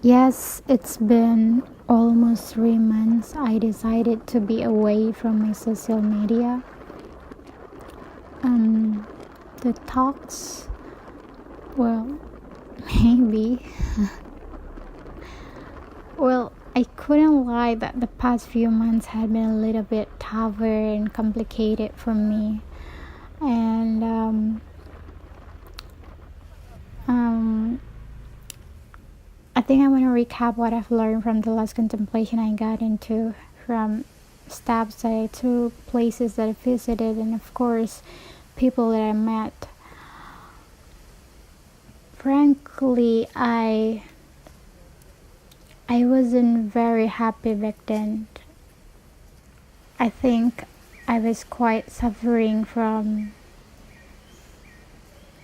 Yes, it's been almost 3 months. I decided to be away from my social media. Um, the talks, well, maybe. Well, I couldn't lie that the past few months had been a little bit tougher and complicated for me. And I think I want to recap what I've learned from the last contemplation I got into, from steps that I took, places that I visited, and of course, people that I met. Frankly, I wasn't very happy back then. I think I was quite suffering from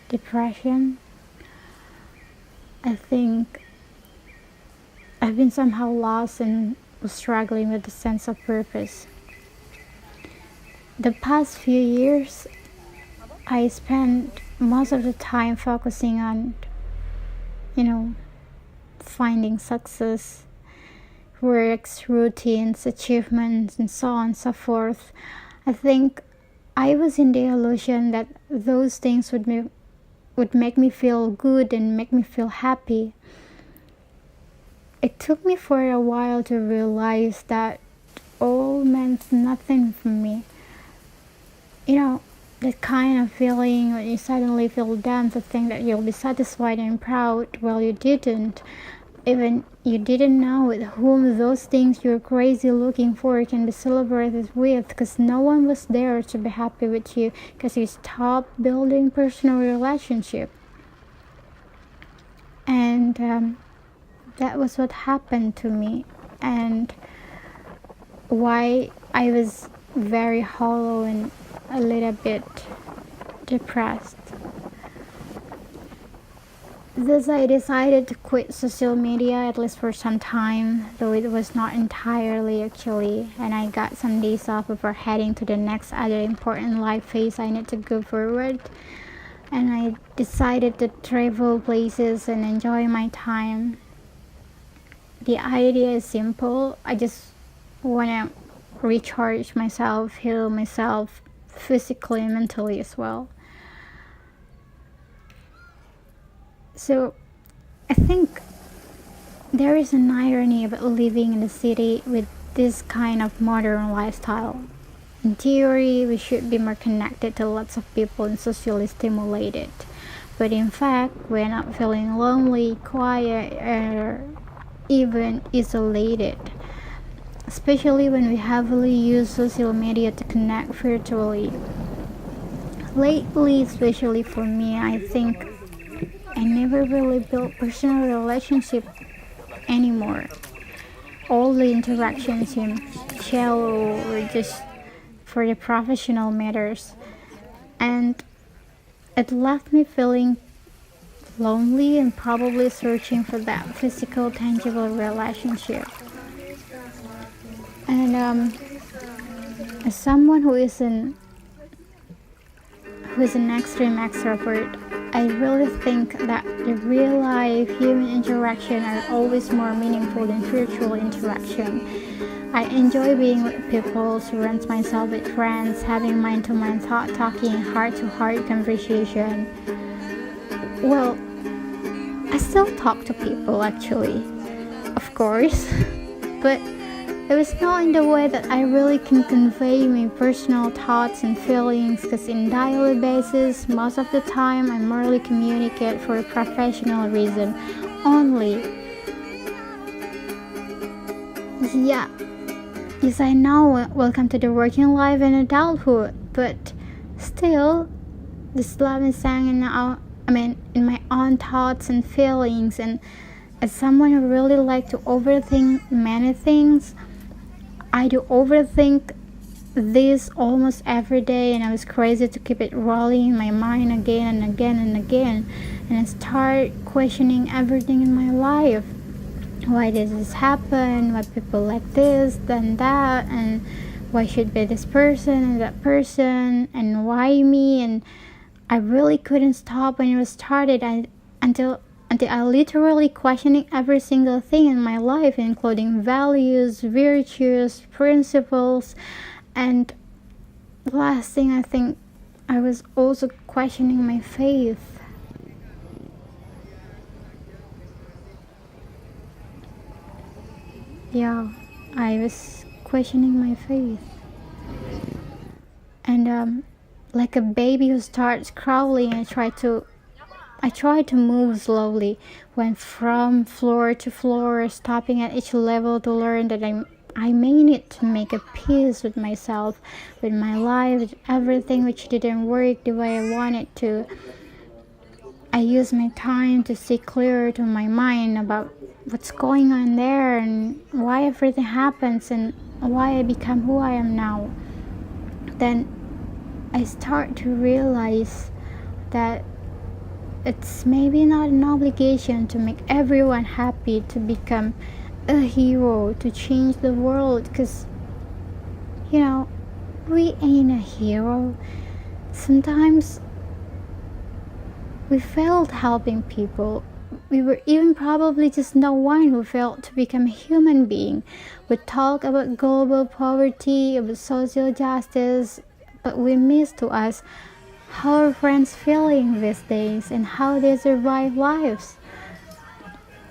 depression. I think I've been somehow lost and was struggling with a sense of purpose. The past few years, I spent most of the time focusing on, finding success, works, routines, achievements, and so on and so forth. I think I was in the illusion that those things would make me feel good and make me feel happy. It took me for a while to realize that all meant nothing for me. That kind of feeling when you suddenly feel done to think that you'll be satisfied and proud. Well, you didn't. Even you didn't know with whom those things you're crazy looking for can be celebrated with, because no one was there to be happy with you because you stopped building personal relationship. And that was what happened to me, and why I was very hollow and a little bit depressed. Thus, I decided to quit social media, at least for some time, though it was not entirely actually, and I got some days off before heading to the next other important life phase I need to go forward. And I decided to travel places and enjoy my time. The idea is simple. I just want to recharge myself, heal myself physically and mentally as well. So I think there is an irony about living in the city with this kind of modern lifestyle. In theory, we should be more connected to lots of people and socially stimulated. But in fact, we're not feeling lonely, quiet, or even isolated. Especially when we heavily use social media to connect virtually. Lately, especially for me, I think I never really built personal relationship anymore. All the interactions seem shallow or just for the professional matters, and it left me feeling lonely and probably searching for that physical, tangible relationship. And as someone who is an extreme extrovert, I really think that the real life human interaction are always more meaningful than virtual interaction. I enjoy being with people, surround myself with friends, having mind-to-mind thought, talking, heart-to-heart conversation. Well, I still talk to people actually, of course, but it was not in the way that I really can convey my personal thoughts and feelings, because in daily basis, most of the time, I merely communicate for a professional reason only. Yeah, yes, I know, welcome to the working life and adulthood, but still, this love is sang in my own thoughts and feelings, and as someone who really like to overthink many things, I do overthink this almost every day, and I was crazy to keep it rolling in my mind again and again and again, and I start questioning everything in my life. Why does this happen? Why people like this, then that, and why should be this person and that person, and why me? And I really couldn't stop when it was started until until I literally questioning every single thing in my life, including values, virtues, principles, and the last thing, I think I was also questioning my faith. Yeah, I was questioning my faith. And like a baby who starts crawling, I tried to move slowly, went from floor to floor, stopping at each level to learn that I may need to make a peace with myself, with my life, with everything which didn't work the way I wanted to. I used my time to see clearer to my mind about what's going on there and why everything happens and why I become who I am now. Then I start to realize that it's maybe not an obligation to make everyone happy, to become a hero, to change the world, because we ain't a hero. Sometimes we failed helping people. We were even probably just the one who failed to become a human being. We talk about global poverty, about social justice, but we miss to us how our friends feeling these days and how they survive lives.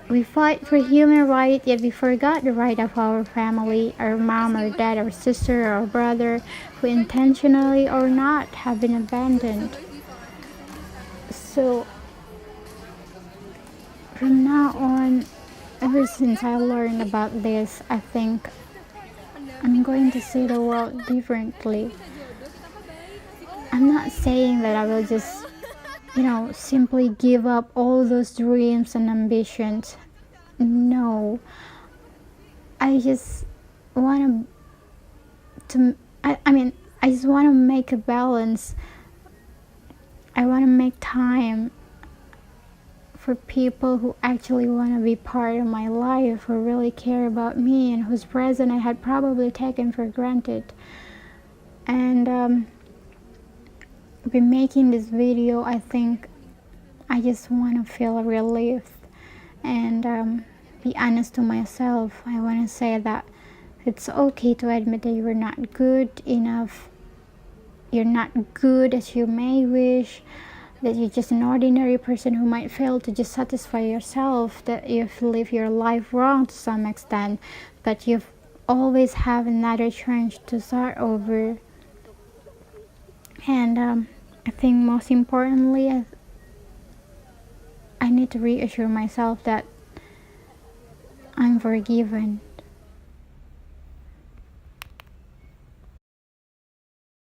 We fight for human rights, yet we forgot the right of our family, our mom, our dad, our sister, our brother, who intentionally or not have been abandoned. So from now on, ever since I learned about this, I think I'm going to see the world differently. I'm not saying that I will just, simply give up all those dreams and ambitions. No. I just want I just want to make a balance. I want to make time for people who actually want to be part of my life, who really care about me, and whose presence I had probably taken for granted. And by making this video, I think I just want to feel relief and be honest to myself. I want to say that it's okay to admit that you're not good enough. You're not good as you may wish, that you're just an ordinary person who might fail to just satisfy yourself, that you've lived your life wrong to some extent, but you've always have another chance to start over. And I think most importantly, I need to reassure myself that I'm forgiven.